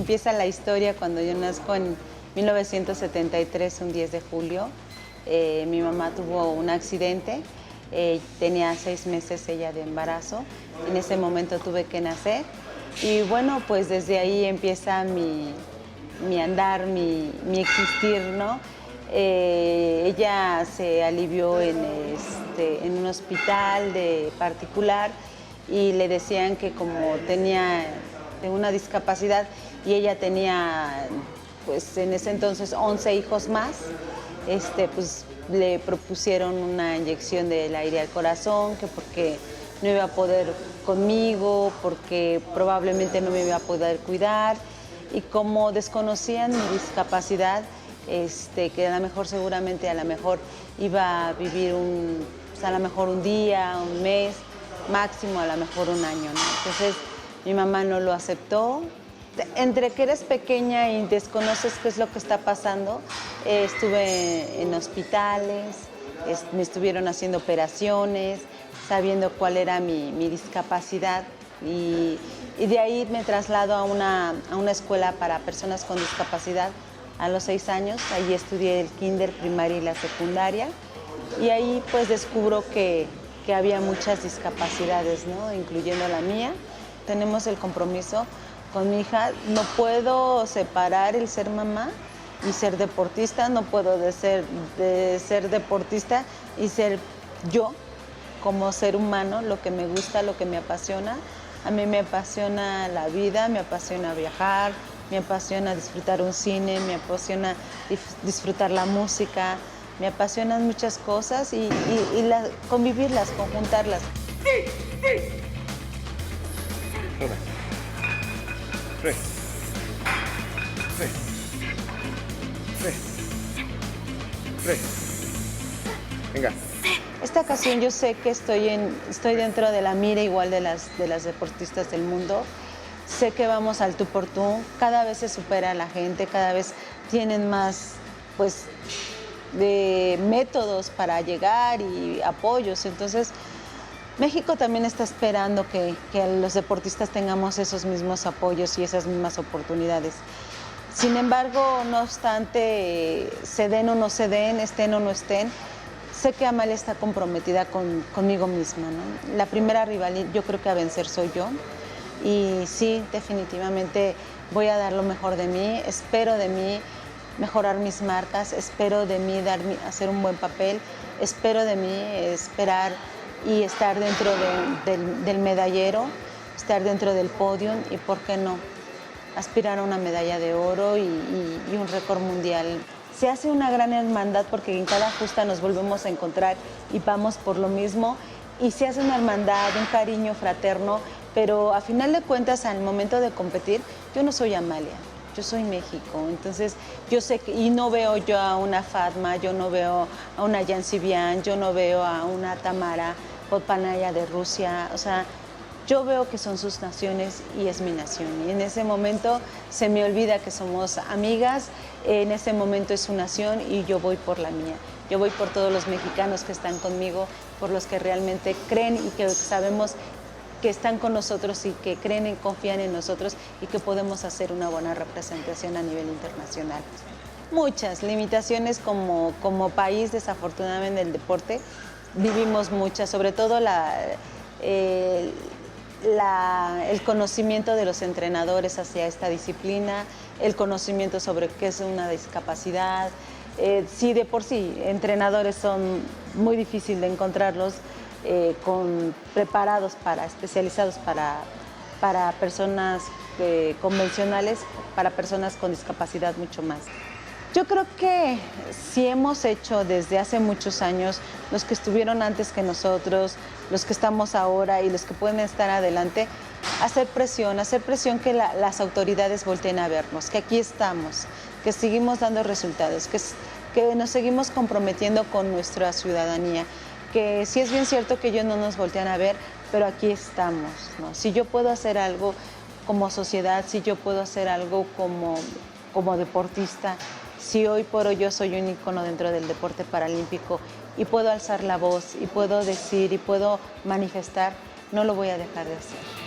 empieza la historia cuando yo nazco en 1973, un 10 de julio. Mi mamá tuvo un accidente, tenía 6 meses ella de embarazo. En ese momento tuve que nacer y bueno, pues desde ahí empieza mi andar, mi existir, ¿no? Ella se alivió en un hospital particular y le decían que como tenía una discapacidad y ella tenía, pues en ese entonces 11 hijos más, pues le propusieron una inyección del aire al corazón, que porque no iba a poder conmigo, porque probablemente no me iba a poder cuidar, y como desconocían mi discapacidad, que a lo mejor seguramente iba a vivir pues a lo mejor un día, un mes, máximo a lo mejor un año, ¿no? Entonces mi mamá no lo aceptó. Entre que eres pequeña y desconoces qué es lo que está pasando, estuve en hospitales, me estuvieron haciendo operaciones, sabiendo cuál era mi discapacidad y de ahí me traslado a una escuela para personas con discapacidad a los 6 años. Ahí estudié el kinder, primaria y la secundaria y ahí pues descubro que había muchas discapacidades, ¿no? Incluyendo la mía. Tenemos el compromiso con mi hija. No puedo separar el ser mamá y ser deportista, no puedo de ser deportista y ser yo como ser humano, lo que me gusta, lo que me apasiona. A mí me apasiona la vida, me apasiona viajar, me apasiona disfrutar un cine, me apasiona disfrutar la música, me apasionan muchas cosas y convivirlas, conjuntarlas. Venga. Esta ocasión yo sé que estoy dentro de la mira igual de las deportistas del mundo. Sé que vamos al tú por tú, cada vez se supera la gente, cada vez tienen más pues de métodos para llegar y apoyos. Entonces, México también está esperando que los deportistas tengamos esos mismos apoyos y esas mismas oportunidades. Sin embargo, no obstante, se den o no se den, estén o no estén, sé que Amalia está comprometida conmigo misma, ¿no? La primera rival yo creo que a vencer soy yo. Y sí, definitivamente voy a dar lo mejor de mí, espero de mí mejorar mis marcas, espero de mí hacer un buen papel, espero de mí esperar y estar dentro del medallero, estar dentro del podio y, ¿por qué no?, aspirar a una medalla de oro y un récord mundial. Se hace una gran hermandad porque en cada justa nos volvemos a encontrar y vamos por lo mismo y se hace una hermandad, un cariño fraterno, pero a final de cuentas al momento de competir yo no soy Amalia, yo soy México. Entonces yo sé y no veo yo a una Fatma, yo no veo a una Yancy Bian, yo no veo a una Tamara Podpanaya de Rusia, o sea, yo veo que son sus naciones y es mi nación. Y en ese momento se me olvida que somos amigas, en ese momento es su nación y yo voy por la mía. Yo voy por todos los mexicanos que están conmigo, por los que realmente creen y que sabemos que están con nosotros y que creen y confían en nosotros y que podemos hacer una buena representación a nivel internacional. Muchas limitaciones como país, desafortunadamente, en el deporte, vivimos muchas, sobre todo el conocimiento de los entrenadores hacia esta disciplina, el conocimiento sobre qué es una discapacidad. Sí, de por sí, entrenadores son muy difíciles de encontrarlos, preparados especializados para personas convencionales, para personas con discapacidad mucho más. Yo creo que sí hemos hecho desde hace muchos años, los que estuvieron antes que nosotros, los que estamos ahora y los que pueden estar adelante, hacer presión que las autoridades volteen a vernos, que aquí estamos, que seguimos dando resultados, que nos seguimos comprometiendo con nuestra ciudadanía, que sí es bien cierto que ellos no nos voltean a ver, pero aquí estamos, ¿no? Si yo puedo hacer algo como sociedad, si yo puedo hacer algo como deportista, si hoy por hoy yo soy un ícono dentro del deporte paralímpico y puedo alzar la voz y puedo decir y puedo manifestar, no lo voy a dejar de hacer.